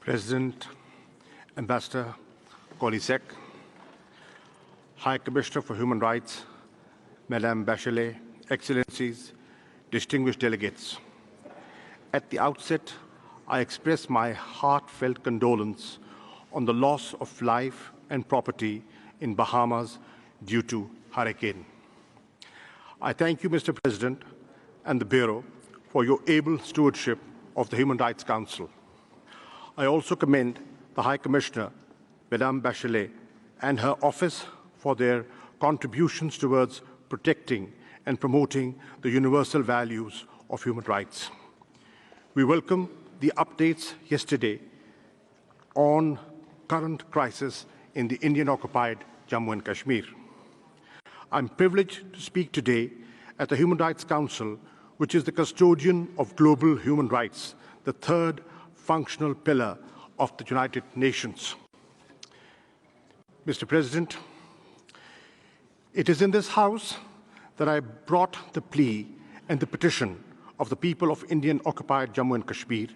President, Ambassador Qureshi, High Commissioner for Human Rights, Madame Bachelet, Excellencies, distinguished delegates. At the outset, I express my heartfelt condolence on the loss of life and property in Bahamas due to hurricane. I thank you, Mr. President, and the Bureau for your able stewardship of the Human Rights Council. I also commend the High Commissioner, Madame Bachelet, and her office for their contributions towards protecting and promoting the universal values of human rights. We welcome the updates yesterday on current crisis in the Indian-occupied Jammu and Kashmir. I'm privileged to speak today at the Human Rights Council, which is the custodian of global human rights, the third functional pillar of the United Nations. Mr. President, it is in this House that I brought the plea and the petition of the people of Indian-occupied Jammu and Kashmir,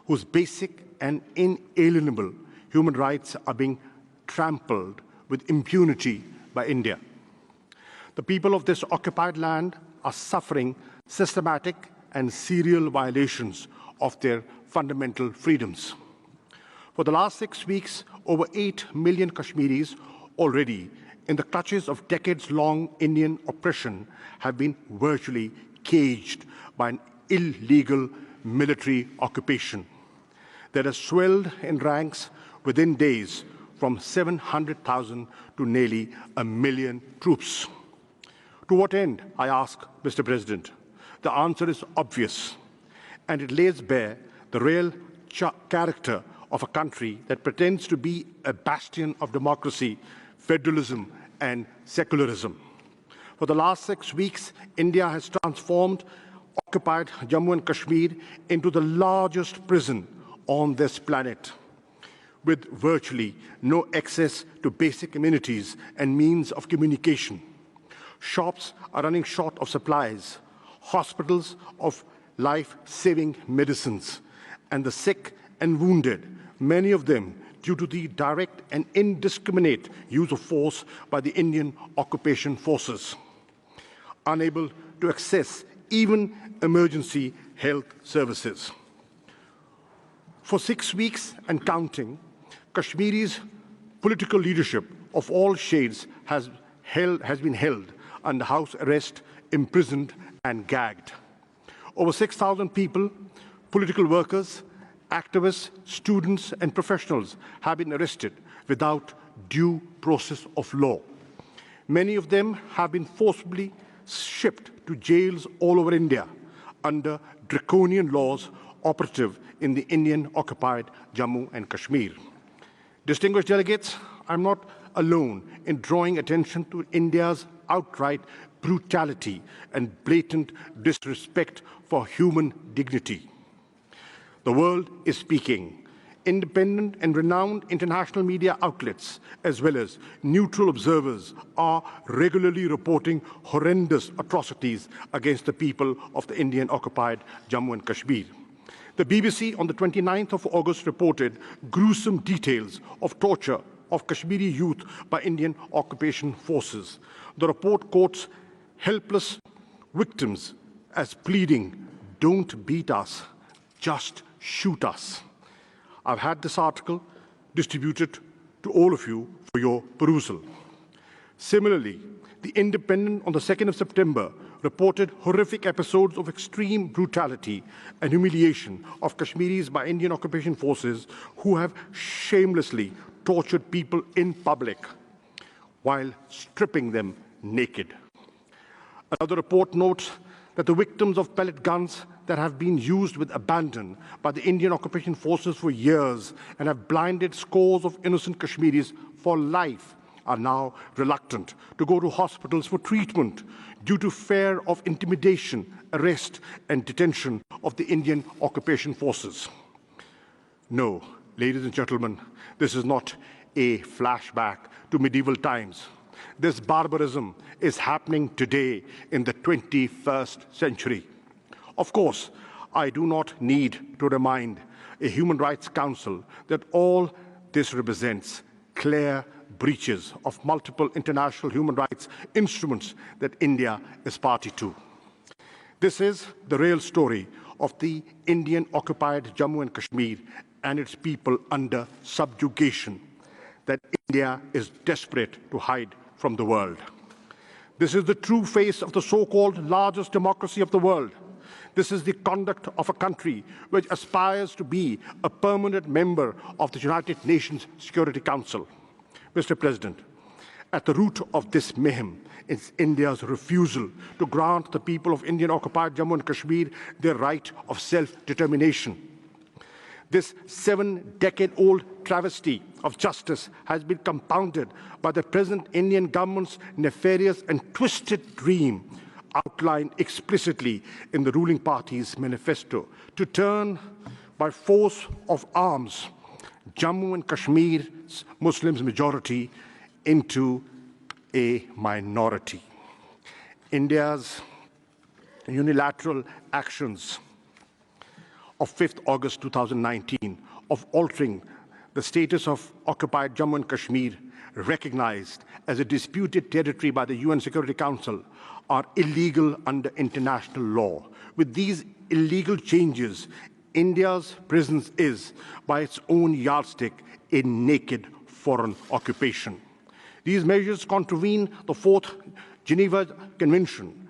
whose basic and inalienable human rights are being trampled with impunity by India. The people of this occupied land are suffering systematic and serial violations of their fundamental freedoms. For the last 6 weeks, over 8 million Kashmiris already in the clutches of decades-long Indian oppression have been virtually caged by an illegal military occupation that has swelled in ranks within days from 700,000 to nearly 1 million troops. To what end, I ask, Mr. President? The answer is obvious, and it lays bare the real character of a country that pretends to be a bastion of democracy, federalism, and secularism. For the last 6 weeks, India has transformed occupied Jammu and Kashmir into the largest prison on this planet, with virtually no access to basic amenities and means of communication. Shops are running short of supplies, hospitals of life-saving medicines, and the sick and wounded, many of them due to the direct and indiscriminate use of force by the Indian occupation forces, unable to access even emergency health services. For 6 weeks and counting, Kashmiri's political leadership of all shades has been held under house arrest, imprisoned, and gagged. Over 6,000 people, political workers, activists, students, and professionals have been arrested without due process of law. Many of them have been forcibly shipped to jails all over India under draconian laws operative in the Indian-occupied Jammu and Kashmir. Distinguished delegates, I'm not alone in drawing attention to India's outright brutality and blatant disrespect for human dignity. The world is speaking. Independent and renowned international media outlets, as well as neutral observers, are regularly reporting horrendous atrocities against the people of the Indian-occupied Jammu and Kashmir. The BBC on the 29th of August reported gruesome details of torture of Kashmiri youth by Indian occupation forces. The report quotes helpless victims as pleading, "Don't beat us, just shoot us." I've had this article distributed to all of you for your perusal. Similarly, The Independent on the 2nd of September reported horrific episodes of extreme brutality and humiliation of Kashmiris by Indian occupation forces who have shamelessly tortured people in public while stripping them naked. Another report notes that the victims of pellet guns that have been used with abandon by the Indian occupation forces for years and have blinded scores of innocent Kashmiris for life are now reluctant to go to hospitals for treatment due to fear of intimidation, arrest, and detention of the Indian occupation forces. No, ladies and gentlemen, this is not a flashback to medieval times. This barbarism is happening today in the 21st century. Of course, I do not need to remind a Human Rights Council, that all this represents clear breaches of multiple international human rights instruments that India is party to. This is the real story of the Indian-occupied Jammu and Kashmir and its people under subjugation that India is desperate to hide from the world. This is the true face of the so-called largest democracy of the world. This is the conduct of a country which aspires to be a permanent member of the United Nations Security Council. Mr. President, at the root of this mayhem is India's refusal to grant the people of Indian-occupied Jammu and Kashmir their right of self-determination. This 7-decade-old travesty of justice has been compounded by the present Indian government's nefarious and twisted dream outlined explicitly in the ruling party's manifesto to turn by force of arms Jammu and Kashmir's Muslims majority into a minority. India's unilateral actions of 5th August 2019 of altering the status of occupied Jammu and Kashmir, recognized as a disputed territory by the UN Security Council, are illegal under international law. With these illegal changes, India's presence is, by its own yardstick, a naked foreign occupation. These measures contravene the 4th Geneva Convention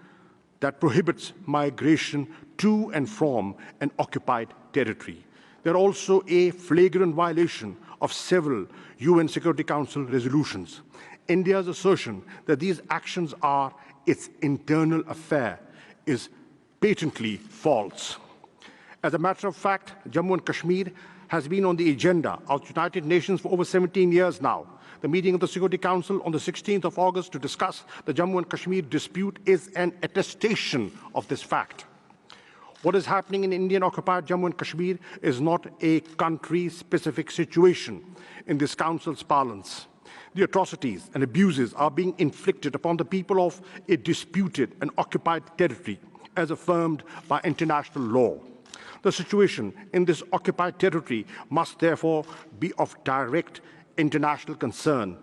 that prohibits migration to and from an occupied territory. They're also a flagrant violation of several UN Security Council resolutions. India's assertion that these actions are its internal affair is patently false. As a matter of fact, Jammu and Kashmir has been on the agenda of the United Nations for over 17 years now. The meeting of the Security Council on the 16th of August to discuss the Jammu and Kashmir dispute is an attestation of this fact. What is happening in Indian-occupied Jammu and Kashmir is not a country-specific situation in this Council's parlance. The atrocities and abuses are being inflicted upon the people of a disputed and occupied territory as affirmed by international law. The situation in this occupied territory must therefore be of direct international concern.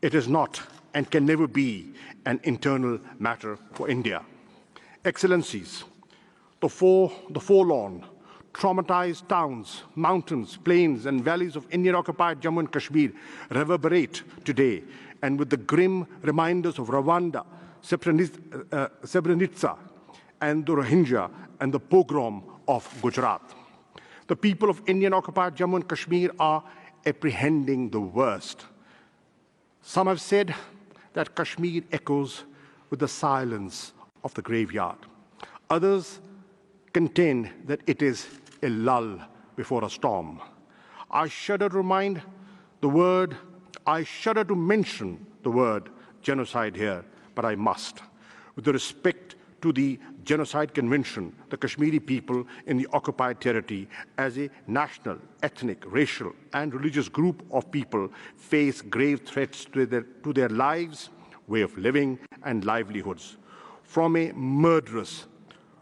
It is not and can never be an internal matter for India. Excellencies, the forlorn, traumatized towns, mountains, plains, and valleys of Indian-occupied Jammu and Kashmir reverberate today, and with the grim reminders of Rwanda, Srebrenica, and the Rohingya, and the pogrom of Gujarat. The people of Indian-occupied Jammu and Kashmir are apprehending the worst. Some have said that Kashmir echoes with the silence of the graveyard. Others contend that it is a lull before a storm. I shudder to mention the word genocide here, but I must. With respect to the Genocide Convention, the Kashmiri people in the occupied territory as a national, ethnic, racial, and religious group of people face grave threats to their lives, way of living, and livelihoods from a murderous,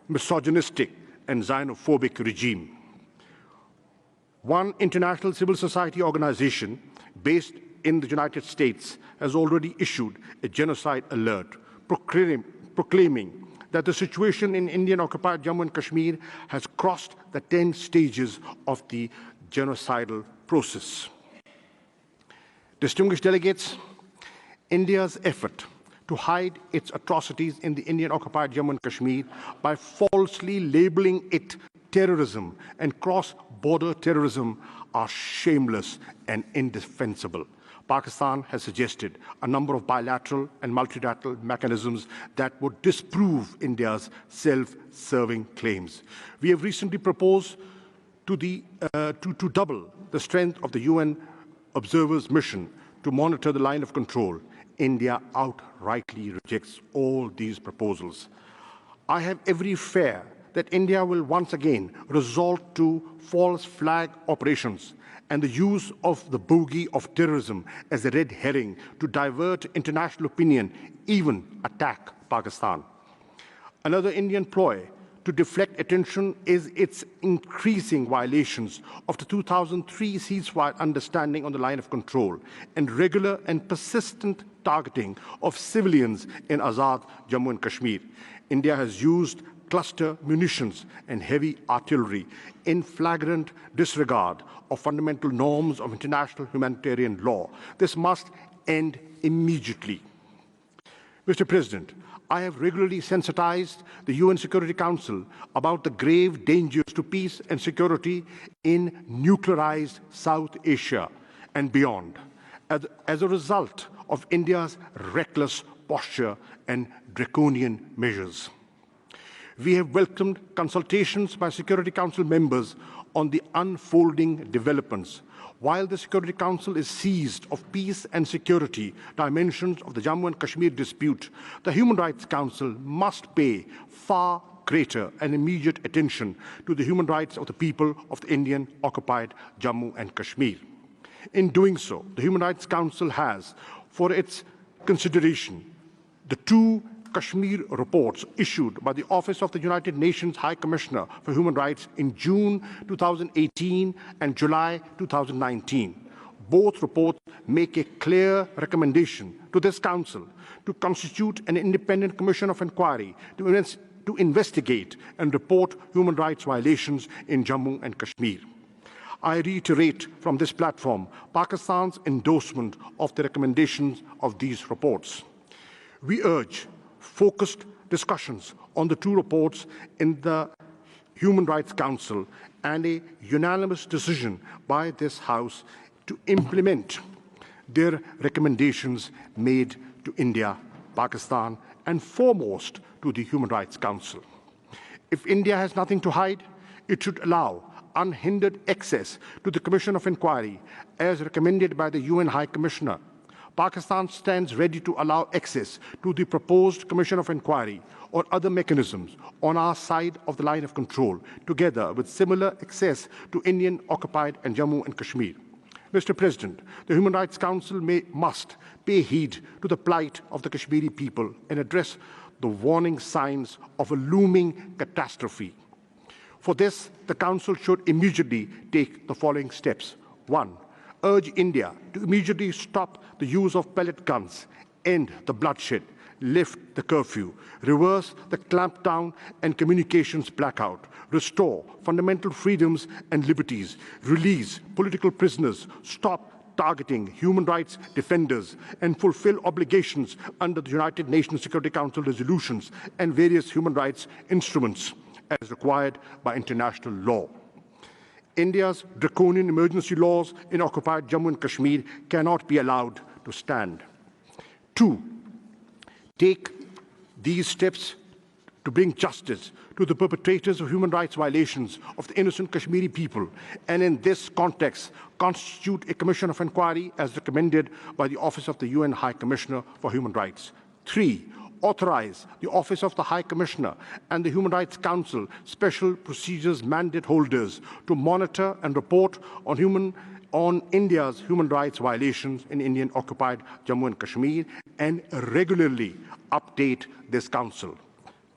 misogynistic, and xenophobic regime. One international civil society organization based in the United States has already issued a genocide alert, proclaiming that the situation in Indian-occupied Jammu and Kashmir has crossed the 10 stages of the genocidal process. Distinguished delegates, India's effort to hide its atrocities in the Indian-occupied Jammu and Kashmir by falsely labeling it terrorism and cross-border terrorism are shameless and indefensible. Pakistan has suggested a number of bilateral and multilateral mechanisms that would disprove India's self-serving claims. We have recently proposed to double the strength of the UN observers mission to monitor the line of control. India outrightly rejects all these proposals. I have every fear that India will once again resort to false flag operations and the use of the bogey of terrorism as a red herring to divert international opinion, even attack Pakistan. Another Indian ploy to deflect attention is its increasing violations of the 2003 ceasefire understanding on the line of control and regular and persistent targeting of civilians in Azad Jammu and Kashmir. India has used cluster munitions and heavy artillery in flagrant disregard of fundamental norms of international humanitarian law. This must end immediately. Mr. President, I have regularly sensitized the UN Security Council about the grave dangers to peace and security in nuclearized South Asia and beyond, as a result of India's reckless posture and draconian measures. We have welcomed consultations by Security Council members on the unfolding developments. While the Security Council is seized of peace and security dimensions of the Jammu and Kashmir dispute, the Human Rights Council must pay far greater and immediate attention to the human rights of the people of the Indian-occupied Jammu and Kashmir. In doing so, the Human Rights Council has, for its consideration, the two Kashmir reports issued by the Office of the United Nations High Commissioner for Human Rights in June 2018 and July 2019. Both reports make a clear recommendation to this Council to constitute an independent commission of inquiry to investigate and report human rights violations in Jammu and Kashmir. I reiterate from this platform Pakistan's endorsement of the recommendations of these reports. We urge focused discussions on the two reports in the Human Rights Council and a unanimous decision by this House to implement their recommendations made to India, Pakistan, and foremost to the Human Rights Council. If India has nothing to hide, it should allow unhindered access to the Commission of Inquiry as recommended by the UN High Commissioner. Pakistan stands ready to allow access to the proposed Commission of Inquiry or other mechanisms on our side of the line of control, together with similar access to Indian-occupied and Jammu and Kashmir. Mr. President, the Human Rights Council must pay heed to the plight of the Kashmiri people and address the warning signs of a looming catastrophe. For this, the Council should immediately take the following steps. 1. Urge India to immediately stop the use of pellet guns, end the bloodshed, lift the curfew, reverse the clampdown and communications blackout, restore fundamental freedoms and liberties, release political prisoners, stop targeting human rights defenders, and fulfill obligations under the United Nations Security Council resolutions and various human rights instruments as required by international law. India's draconian emergency laws in occupied Jammu and Kashmir cannot be allowed to stand. 2. Take these steps to bring justice to the perpetrators of human rights violations of the innocent Kashmiri people, and in this context, constitute a commission of inquiry as recommended by the Office of the UN High Commissioner for Human Rights. 3. Authorize the Office of the High Commissioner and the Human Rights Council special procedures mandate holders to monitor and report on India's human rights violations in Indian-occupied Jammu and Kashmir and regularly update this Council.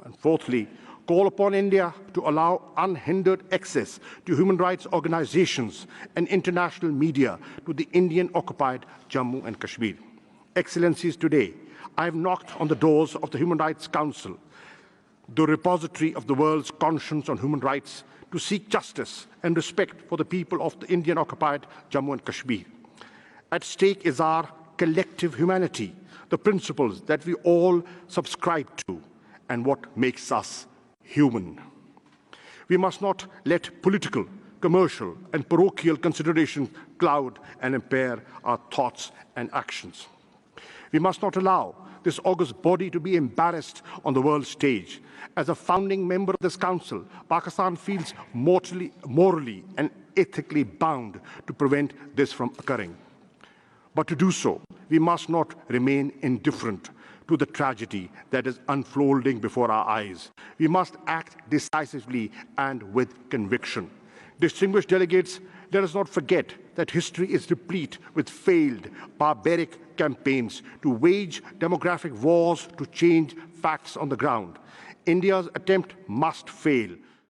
And fourthly, call upon India to allow unhindered access to human rights organizations and international media to the Indian-occupied Jammu and Kashmir. Excellencies, today, I have knocked on the doors of the Human Rights Council, the repository of the world's conscience on human rights, to seek justice and respect for the people of the Indian-occupied Jammu and Kashmir. At stake is our collective humanity, the principles that we all subscribe to, and what makes us human. We must not let political, commercial, and parochial considerations cloud and impair our thoughts and actions. We must not allow this august body to be embarrassed on the world stage. As a founding member of this Council, Pakistan feels morally and ethically bound to prevent this from occurring. But to do so, we must not remain indifferent to the tragedy that is unfolding before our eyes. We must act decisively and with conviction. Distinguished delegates, let us not forget that history is replete with failed, barbaric campaigns to wage demographic wars to change facts on the ground. India's attempt must fail